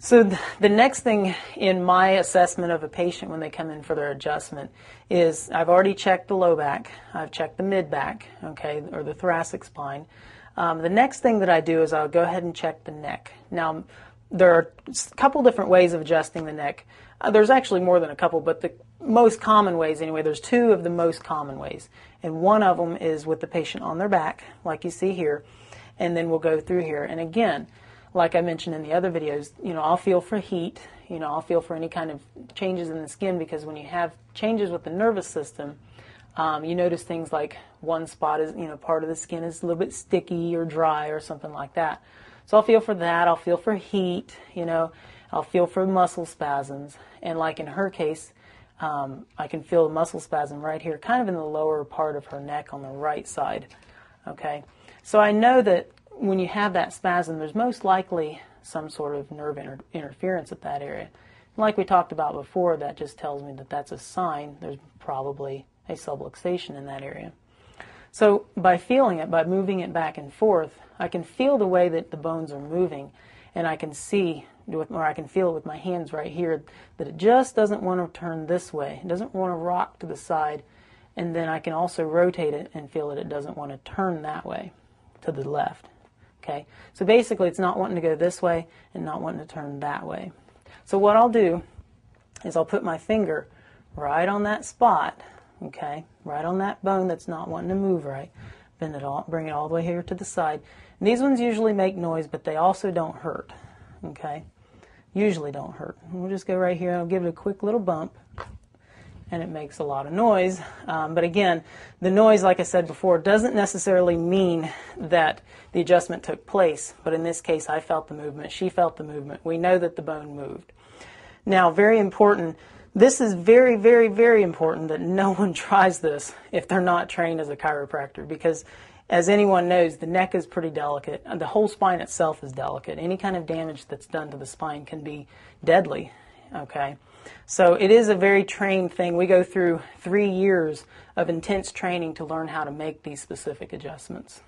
So the next thing in my assessment of a patient when they come in for their adjustment is I've already checked the low back, I've checked the mid back, okay, or the thoracic spine. The next thing that I do is I'll go ahead and check the neck. Now, there are a couple different ways of adjusting the neck. There's actually more than a couple, but the most common ways anyway, there's two of the most common ways. And one of them is with the patient on their back, like you see here, and then we'll go through here. And again, like I mentioned in the other videos, I'll feel for heat, I'll feel for any kind of changes in the skin, because when you have changes with the nervous system, you notice things like one spot is, part of the skin is a little bit sticky or dry or something like that. So I'll feel for that, I'll feel for heat, I'll feel for muscle spasms. And like in her case, I can feel a muscle spasm right here, kind of in the lower part of her neck on the right side, okay? So I know that when you have that spasm, there's most likely some sort of nerve interference at that area. Like we talked about before, that just tells me that that's a sign there's probably a subluxation in that area. So by feeling it, by moving it back and forth, I can feel the way that the bones are moving, and I can see, or I can feel it with my hands right here, that it just doesn't want to turn this way. It doesn't want to rock to the side, and then I can also rotate it and feel that it doesn't want to turn that way, to the left. Okay, so basically it's not wanting to go this way and not wanting to turn that way. So what I'll do is I'll put my finger right on that spot, okay, right on that bone that's not wanting to move right, bend it all, bring it all the way here to the side. And these ones usually make noise, but they also don't hurt, okay, usually don't hurt. And we'll just go right here and I'll give it a quick little bump, and it makes a lot of noise. But again, the noise, like I said before, doesn't necessarily mean that the adjustment took place. But in this case, I felt the movement, she felt the movement. We know that the bone moved. Now, very important, this is very, very, very important that no one tries this if they're not trained as a chiropractor, because as anyone knows, the neck is pretty delicate. The whole spine itself is delicate. Any kind of damage that's done to the spine can be deadly, okay? So it is a very trained thing. We go through 3 years of intense training to learn how to make these specific adjustments.